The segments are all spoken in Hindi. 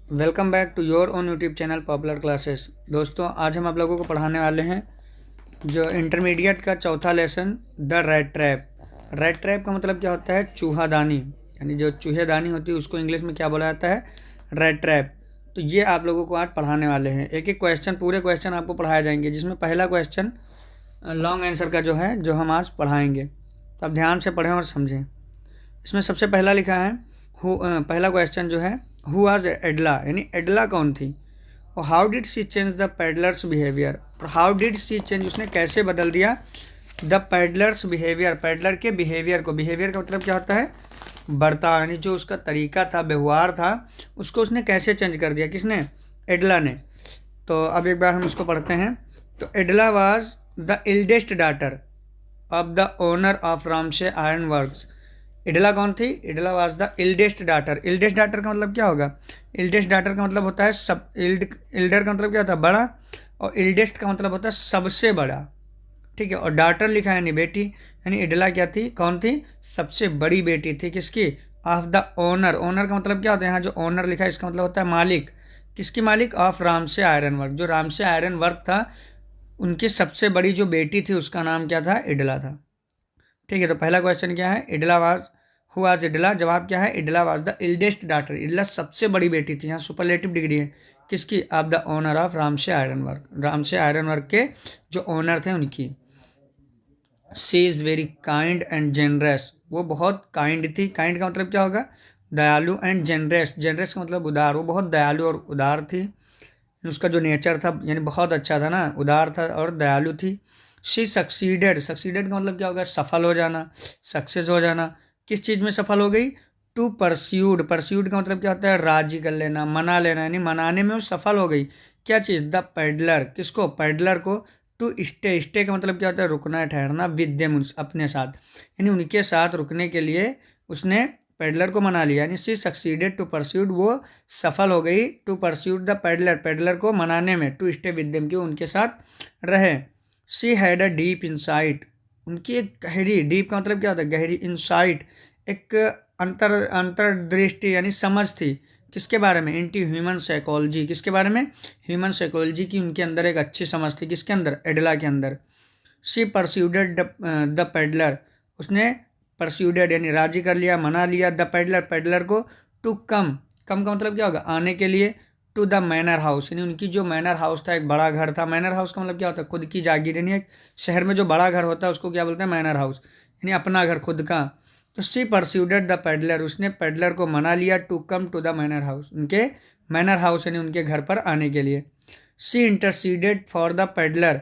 Welcome back to your own YouTube channel popular classes. दोस्तों, आज हम आप लोगों को पढ़ाने वाले हैं जो इंटरमीडिएट का चौथा lesson, the rat trap. Rat trap का मतलब क्या होता है? चूहादानी, यानी जो चूहेदानी होती है उसको इंग्लिश में क्या बोला जाता है? Rat trap. तो ये आप लोगों को आज पढ़ाने वाले हैं। एक एक क्वेश्चन, पूरे क्वेश्चन आपको पढ़ाए जाएंगे, जिसमें पहला क्वेश्चन लॉन्ग आंसर का जो है, जो हम आज पढ़ाएंगे। तो आप ध्यान से पढ़ें और समझें। इसमें सबसे पहला लिखा है पहला क्वेश्चन जो है, हु वाज एडला, यानी एडला कौन थी, और how did she change the peddler's behaviour. How did she change, उसने कैसे बदल दिया द पैडलर्स बिहेवियर, पैडलर के बिहेवियर को। बिहेवियर का मतलब क्या होता है? बर्ताव, यानी जो उसका तरीका था, व्यवहार था, उसको उसने कैसे चेंज कर दिया। किसने? एडला ने। तो अब एक बार हम इसको पढ़ते हैं। तो Edla was the eldest daughter of the owner of Ramsjo iron works. Edla कौन थी? Edla was the eldest daughter. Eldest daughter का मतलब क्या होगा? इल्डेस्ट डाटर का मतलब होता है सब, इल्डर का मतलब क्या होता है? बड़ा, और इल्डेस्ट का मतलब होता है सबसे बड़ा। ठीक है। और डाटर लिखा है यानी बेटी, यानी इडला क्या थी? कौन थी? सबसे बड़ी बेटी थी। किसकी? Of the owner. ओनर का मतलब क्या होता है? यहाँ जो ओनर लिखा है इसका मतलब होता है मालिक। किसकी मालिक? Of Ramsjo iron work. जो रामसे आयरन वर्क था, उनकी सबसे बड़ी जो बेटी थी उसका नाम क्या था? इडला था। ठीक है। तो पहला क्वेश्चन क्या है? इडला वाज, हु वाज इडला। जवाब क्या है? इडला वाज द इल्डेस्ट डाटर। इडला सबसे बड़ी बेटी थी। यहाँ सुपरलेटिव डिग्री है। किसकी? Of the owner of Ramsjo iron work. Ramsay iron work के जो ओनर थे उनकी। She is very kind and generous. वो बहुत काइंड थी। काइंड का मतलब क्या होगा? दयालु। एंड जेनरस, जेनरस का मतलब उदार। वो बहुत दयालु और उदार थी। उसका जो नेचर था, यानी बहुत अच्छा था ना, उदार था और दयालु थी। शी सक्सीडेड, सक्सीडेड का मतलब क्या होगा? सफल हो जाना, सक्सेस हो जाना। किस चीज़ में सफल हो गई? टू परस्यूड, परस्यूड का मतलब क्या होता है? राजी कर लेना, मना लेना, यानी मनाने में वो सफल हो गई। क्या चीज़? The peddler. किसको? पैडलर को। टू स्टे, स्टे का मतलब क्या होता है? रुकना, ठहरना। विद देम, अपने साथ, यानी उनके साथ रुकने के लिए उसने पेडलर को मना लिया। यानी सी सक्सीडेड टू परस्यूड, वो सफल हो गई। To persuade the peddler, peddler को मनाने में। टू स्टे विद देम, क्यों? उनके साथ रहे। She had a deep insight, उनकी एक गहरी, डीप का मतलब क्या होता है? गहरी। इंसाइट, एक अंतर्दृष्टि यानी समझ थी। किसके बारे में? Into human psychology. किसके बारे में? ह्यूमन साइकोलॉजी की उनके अंदर एक अच्छी समझ थी। किसके अंदर? एडला के अंदर। शी परस्यूडेड द पेडलर, उसने परस्यूडेड यानी राजी कर लिया, मना लिया। द पेडलर, पेडलर को। टू कम, कम का मतलब क्या होगा? आने के लिए। टू द मैनर हाउस, यानी उनकी जो मैनर हाउस था, एक बड़ा घर था। मैनर हाउस का मतलब क्या होता है? खुद की जागीर, यानी एक शहर में जो बड़ा घर होता है उसको क्या बोलते हैं? मैनर हाउस, यानी अपना घर, खुद का। तो सी परस्यूडेड द पेडलर, उसने पेडलर को मना लिया। To come to the manor house, उनके मैनर हाउस यानी उनके घर पर आने के लिए। She interceded for the peddler,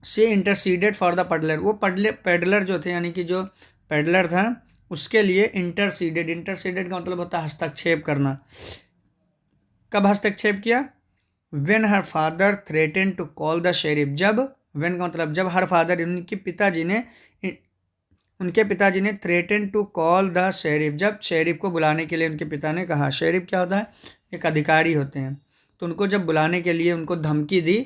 she interceded for the peddler, वो पेडलर जो थे, यानी कि जो पेडलर था उसके लिए इंटरसीडेड। इंटरसीडेड का मतलब होता है हस्तक्षेप करना। कब हस्तक्षेप किया? When her father threaten to call the sheriff, जब, वेन का मतलब जब, हर फादर उनके पिताजी ने threaten to call the sheriff, जब शेरिफ को बुलाने के लिए उनके पिता ने कहा। शेरिफ क्या होता है? एक अधिकारी होते हैं। तो उनको जब बुलाने के लिए उनको धमकी दी,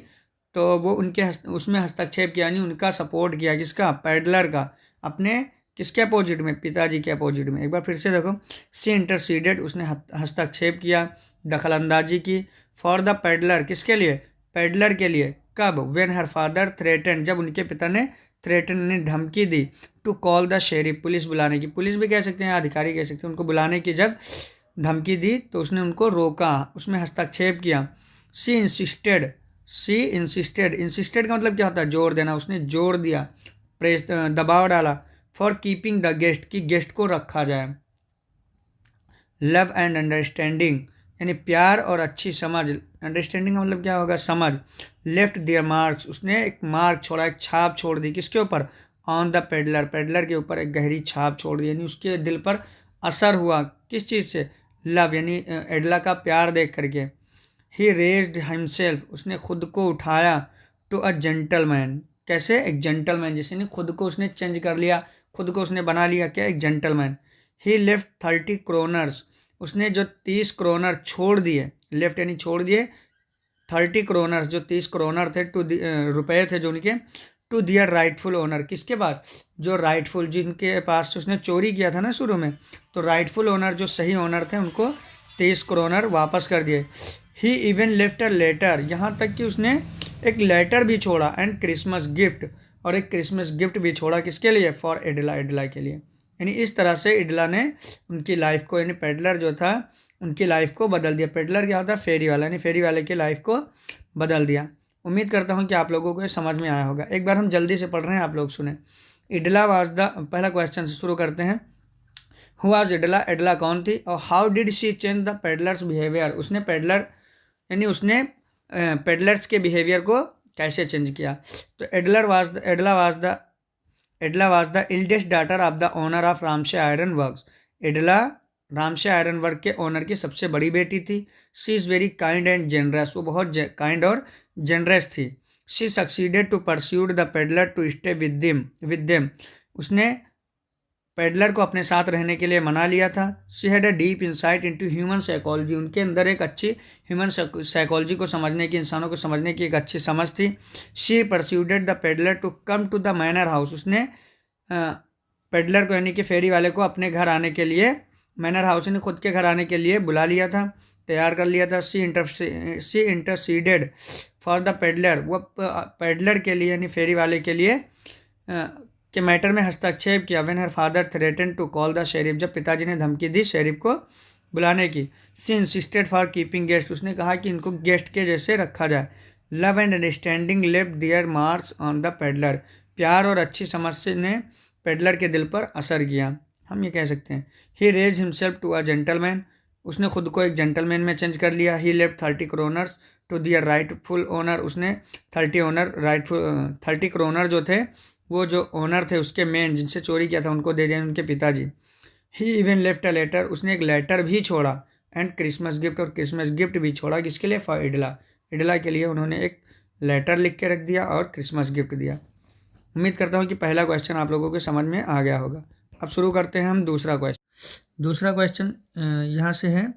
तो वो उनके उसमें हस्तक्षेप किया, यानी उनका सपोर्ट किया। किसका? पैडलर का। अपने किसके अपोजिट में? पिताजी के अपोजिट में। एक बार फिर से देखो। सी इंटरसीडेड, उसने हस्तक्षेप किया, दखलंदाजी की। फॉर द पैडलर, किसके लिए? पैडलर के लिए। कब? व्हेन हर फादर थ्रेटन, जब उनके पिता ने थ्रेटन ने धमकी दी। To call the sheriff, police बुलाने की। पुलिस भी कह सकते हैं, अधिकारी कह सकते हैं। उनको बुलाने की जब धमकी दी तो उसने उनको रोका, उसमें हस्तक्षेप किया। सी इंसिस्टेड, सी इंसिस्टेड, इंसिस्टेड का मतलब क्या होता है? जोर देना। उसने जोर दिया, प्रेस, दबाव डाला। फॉर कीपिंग द गेस्ट, की गेस्ट को रखा जाए। लव एंड अंडरस्टैंडिंग, यानी प्यार और अच्छी समझ। अंडरस्टैंडिंग का मतलब क्या होगा? समझ। लेफ्ट दियर मार्क्स, उसने एक मार्क छोड़ा, एक छाप छोड़ दी। किसके ऊपर? ऑन द पेडलर, पेडलर के ऊपर एक गहरी छाप छोड़ दी, यानी उसके दिल पर असर हुआ। किस चीज़ से? लव, यानी एडला का प्यार देख करके। ही रेज्ड हिमसेल्फ, उसने खुद को उठाया। टू अ जेंटलमैन, कैसे? एक जेंटलमैन जैसे, नहीं, खुद को उसने चेंज कर लिया, खुद को उसने बना लिया क्या? एक जेंटलमैन। ही लेफ्ट 30 क्रोनर्स, उसने जो 30 क्रोनर छोड़ दिए। लेफ्ट यानी छोड़ दिए। 30 क्रोनर, जो 30 क्रोनर थे, रुपए थे जो उनके। टू दियर राइटफुल ओनर, किसके पास? जो राइटफुल, जिनके पास उसने चोरी किया था ना शुरू में, तो राइटफुल ओनर, जो सही ओनर थे, उनको 30 करोनर वापस कर दिए। ही इवन लेफ्ट अ लेटर, यहाँ तक कि उसने एक लेटर भी छोड़ा, एंड क्रिसमस गिफ्ट, और एक क्रिसमस गिफ्ट भी छोड़ा, किसके लिए? फॉर एडला, एडला के लिए। यानी इस तरह से एडला ने उनकी लाइफ को, यानी पेडलर जो था उनकी लाइफ को बदल दिया। पेडलर क्या होता है? फेरी वाला, यानी फेरी वाले की लाइफ को बदल दिया। उम्मीद करता हूँ कि आप लोगों को ये समझ में आया होगा। एक बार हम जल्दी से पढ़ रहे हैं, आप लोग सुने। एडला वाज द, पहला क्वेश्चन से शुरू करते हैं। हु वाज एडला, एडला कौन थी, और how did she change the peddlers behaviour, उसने पेडलर यानी उसने पेडलर्स के बिहेवियर को कैसे चेंज किया। तो Edla was the eldest daughter of the owner of Ramsjo iron works. Edla Ramsjo iron work के ओनर की सबसे बड़ी बेटी थी। She is very kind and generous, वो बहुत काइंड और जेनरस थी। She succeeded to persuade the peddler to stay with them, उसने पेडलर को अपने साथ रहने के लिए मना लिया था। She had a deep insight into human psychology, उनके अंदर एक अच्छी ह्यूमन साइकोलॉजी को समझने की, इंसानों को समझने की एक अच्छी समझ थी। She persuaded the peddler to come to the manor house, उसने पेडलर को यानी कि फेरी वाले को अपने घर आने के लिए, मैनर हाउस यानी खुद के घर आने के लिए बुला लिया था, तैयार कर लिया था। She interceded for the peddler, वो पेडलर के लिए यानी फेरी वाले के लिए के मैटर में हस्तक्षेप किया। When her father threaten to call the sheriff, जब पिताजी ने धमकी दी शेरिफ को बुलाने की। She insisted for keeping guest, उसने कहा कि इनको गेस्ट के जैसे रखा जाए। Love and understanding left their marks on the peddler, प्यार और अच्छी समझ से ने पेडलर के दिल पर असर किया, हम ये कह सकते हैं। He raised himself to a gentleman, उसने खुद को एक जेंटलमैन में चेंज कर लिया। He left 30 kronors to their rightful owner, उसने 30 करोनर जो थे, वो जो ओनर थे उसके मेन, जिनसे चोरी किया था, उनको दे दिया उनके पिताजी। ही इवन लेफ्ट अ लेटर, उसने एक लेटर भी छोड़ा, एंड क्रिसमस गिफ्ट, और क्रिसमस गिफ्ट भी छोड़ा, किसके लिए? फॉर एडला, एडला के लिए उन्होंने एक लेटर लिख के रख दिया और क्रिसमस गिफ्ट दिया। उम्मीद करता हूँ कि पहला क्वेश्चन आप लोगों को समझ में आ गया होगा। अब शुरू करते हैं हम दूसरा क्वेश्चन। दूसरा क्वेश्चन यहाँ से है,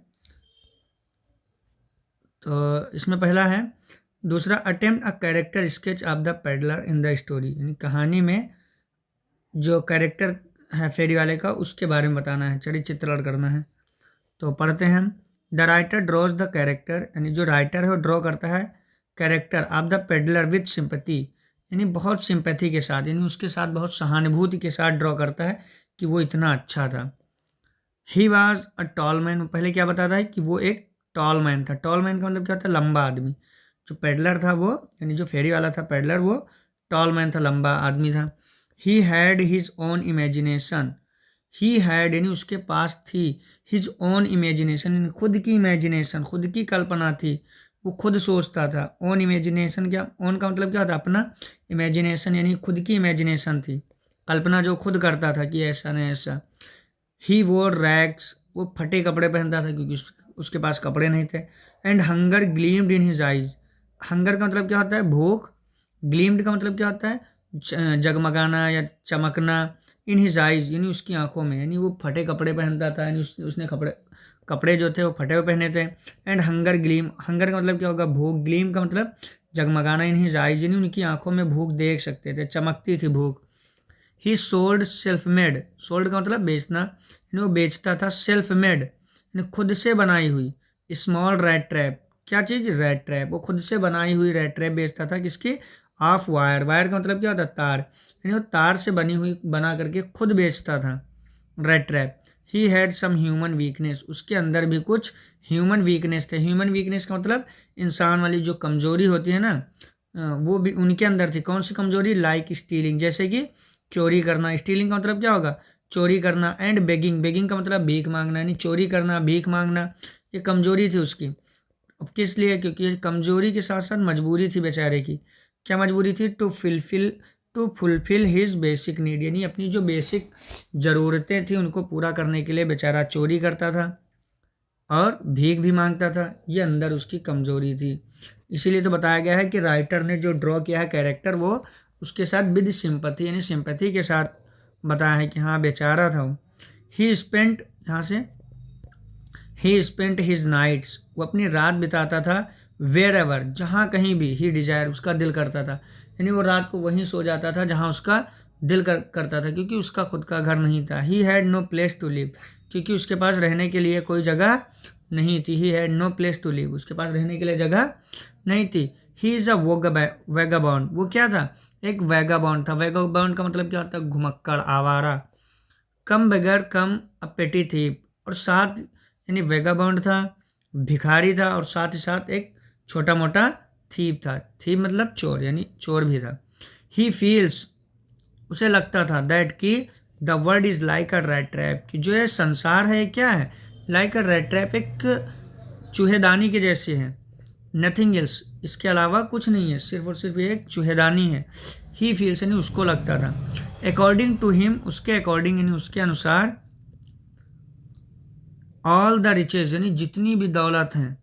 तो इसमें पहला है, दूसरा, attempt a character sketch of the peddler in the story, यानी कहानी में जो कैरेक्टर है फेरी वाले का उसके बारे में बताना है, चरित्र चित्रण करना है। तो पढ़ते हैं। The writer drawers the character, यानी जो राइटर है वो ड्रॉ करता है character of the peddler with sympathy, यानी बहुत सिंपैथी के साथ, यानी उसके साथ बहुत सहानुभूति के साथ ड्रॉ करता है कि वो इतना अच्छा था। He was a tall man, पहले क्या बताता है कि वो एक टॉल मैन था। टॉल मैन का मतलब क्या होता है? लंबा आदमी। जो पेडलर था वो, यानी जो फेरी वाला था पेडलर, वो टॉल मैन था, लंबा आदमी था। He had his own imagination, he had यानी उसके पास थी, हिज ओन इमेजिनेशन, खुद की इमेजिनेशन, खुद की कल्पना थी, वो खुद सोचता था। ओन इमेजिनेशन क्या, ओन का मतलब क्या होता है? अपना। इमेजिनेशन यानी खुद की इमेजिनेशन थी, कल्पना जो खुद करता था कि ऐसा नहीं ऐसा। ही वोर रैग्स, वो फटे कपड़े पहनता था क्योंकि उसके पास कपड़े नहीं थे। And hunger gleamed in his eyes, hunger का मतलब क्या होता है? भूख। ग्लीम्ड का मतलब क्या होता है? जगमगाना या चमकना। इन हिज आइज यानी उसकी आंखों में, यानी वो फटे कपड़े पहनता था, यानी उसने कपड़े जो थे वो फटे हुए पहने थे। एंड हंगर ग्लीम, हंगर का मतलब क्या होगा? भूख। ग्लीम का मतलब जगमगाना। इन हिज आइज यानी उनकी आंखों में भूख देख सकते थे, चमकती थी भूख। ही सोल्ड सेल्फ मेड, सोल्ड का मतलब बेचना, यानी वो बेचता था सेल्फ मेड यानी खुद से बनाई हुई स्मॉल रेड ट्रैप। क्या चीज़? Red trap. वो खुद से बनाई हुई रेड ट्रैप बेचता था, किसकी? Of wire. वायर का मतलब क्या होता है? तार, यानी वो तार से बनी हुई बना करके खुद बेचता था rat trap. He had some human weakness, उसके अंदर भी कुछ ह्यूमन वीकनेस थे। ह्यूमन वीकनेस का मतलब इंसान वाली जो कमजोरी होती है ना, वो भी उनके अंदर थी। कौन सी कमजोरी? लाइक स्टीलिंग, जैसे कि चोरी करना। स्टीलिंग का मतलब क्या होगा? चोरी करना। एंड बेगिंग, बेगिंग का मतलब भीख मांगना, यानी चोरी करना, भीख मांगना, ये कमजोरी थी उसकी। अब किस लिए? क्योंकि कमजोरी के साथ साथ मजबूरी थी बेचारे की। क्या मजबूरी थी? To fulfil his basic need, यानी अपनी जो बेसिक ज़रूरतें थी उनको पूरा करने के लिए बेचारा चोरी करता था और भीख भी मांगता था। ये अंदर उसकी कमजोरी थी। इसीलिए तो बताया गया है कि राइटर ने जो ड्रॉ किया है कैरेक्टर, वो उसके साथ विद सिंपैथी यानी सिंपैथी के साथ बताया है कि हाँ बेचारा था वो। ही स्पेंट हिज नाइट्स, वो अपनी रात बिताता था वेयर एवर, जहाँ कहीं भी, ही डिजायर, उसका दिल करता था, यानी वो रात को वहीं सो जाता था जहाँ उसका दिल करता था, क्योंकि उसका खुद का घर नहीं था। He had no place to live, क्योंकि उसके पास रहने के लिए कोई जगह नहीं थी। He had no place to live, उसके पास रहने के लिए जगह नहीं थी। ही इज़ अ वैगाबॉन्ड, वो क्या था? एक वैगाबॉन्ड था। वैगाबॉन्ड का मतलब क्या होता है? घुमक्कड़, आवारा। कम बगैर कम अ पेटी थी, और साथ यानी वैगाबॉन्ड था, भिखारी था, और साथ ही साथ एक छोटा मोटा थीप था। थीप मतलब चोर, यानी चोर भी था। ही फील्स, उसे लगता था, दैट कि the world is like a rat trap, कि जो ये संसार है क्या है? लाइक अ रैट ट्रैप, एक चूहेदानी के जैसे है। नथिंग एल्स, इसके अलावा कुछ नहीं है, सिर्फ और सिर्फ ये एक चूहेदानी है। ही फील्स यानी उसको लगता था। अकॉर्डिंग टू हिम, उसके अकॉर्डिंग यानी उसके अनुसार, ऑल द रिचेज यानी जितनी भी दौलत है,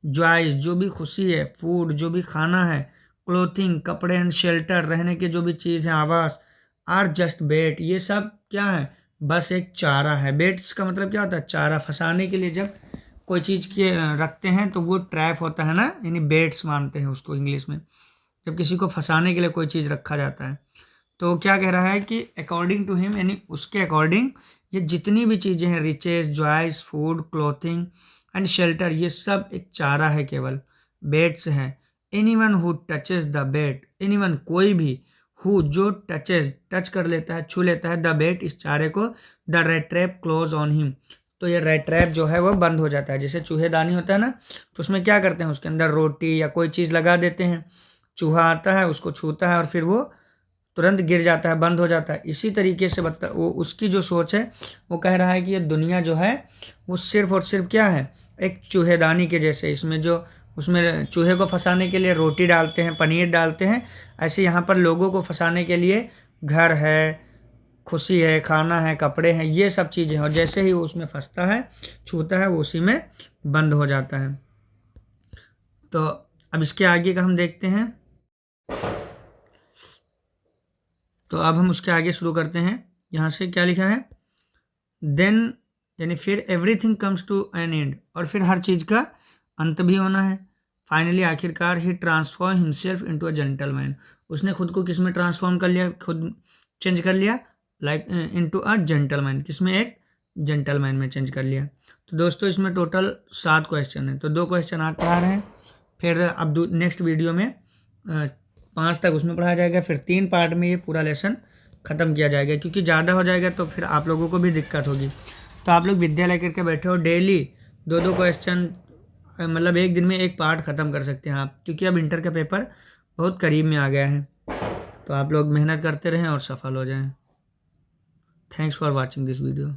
जॉयज जो भी खुशी है, फूड जो भी खाना है, क्लोथिंग कपड़े, एंड शेल्टर रहने के जो भी चीज़ है, आवास, आर जस्ट बेट, ये सब क्या है? बस एक चारा है। बेट्स का मतलब क्या होता है? चारा। फंसाने के लिए जब कोई चीज़ के रखते हैं तो वो ट्रैप होता है ना, यानी बेट्स मानते हैं उसको इंग्लिश में, जब किसी को फंसाने के लिए कोई चीज़ रखा जाता है। तो क्या कह रहा है कि अकॉर्डिंग टू हिम यानी उसके अकॉर्डिंग, ये जितनी भी चीज़ें हैं, riches, joys, food, clothing and shelter, ये सब एक चारा है, केवल बेड्स हैं। Anyone who touches the bait, anyone कोई भी, हु जो टचेस टच कर लेता है, छू लेता है, द बेड इस चारे को, the red trap close on him, तो ये रेड ट्रैप जो है वो बंद हो जाता है। जैसे चूहेदानी होता है ना, तो उसमें क्या करते हैं? उसके अंदर रोटी या कोई चीज़ लगा देते हैं, चूहा आता है, उसको छूता है, और फिर वो तुरंत गिर जाता है, बंद हो जाता है। इसी तरीके से वो उसकी जो सोच है, वो कह रहा है कि ये दुनिया जो है वो सिर्फ और सिर्फ क्या है? एक चूहेदानी के जैसे। इसमें जो उसमें चूहे को फंसाने के लिए रोटी डालते हैं, पनीर डालते हैं, ऐसे यहाँ पर लोगों को फंसाने के लिए घर है, खुशी है, खाना है, कपड़े हैं, ये सब चीज़ें हैं, और जैसे ही वो उसमें फंसता है, छूता है, वो उसी में बंद हो जाता है। तो अब इसके आगे का हम देखते हैं। तो अब हम उसके आगे शुरू करते हैं। यहाँ से क्या लिखा है? देन यानी फिर everything comes to an end, और फिर हर चीज़ का अंत भी होना है। फाइनली आखिरकार he transform himself into a gentleman, उसने खुद को किस में ट्रांसफॉर्म कर लिया? खुद चेंज कर लिया, लाइक इनटू अ जेंटलमैन, किसमें? एक जेंटलमैन में चेंज कर लिया। तो दोस्तों इसमें टोटल 7 क्वेश्चन है, तो 2 क्वेश्चन आज पढ़ा रहे हैं, फिर अब नेक्स्ट वीडियो में 5 तक उसमें पढ़ाया जाएगा, फिर 3 पार्ट में ये पूरा लेसन ख़त्म किया जाएगा, क्योंकि ज़्यादा हो जाएगा तो फिर आप लोगों को भी दिक्कत होगी। तो आप लोग विद्यालय करके बैठे हो, डेली 2-2 क्वेश्चन, मतलब एक दिन में एक पार्ट ख़त्म कर सकते हैं आप, क्योंकि अब इंटर का पेपर बहुत करीब में आ गया है। तो आप लोग मेहनत करते रहें और सफल हो जाएं। Thanks for watching this video.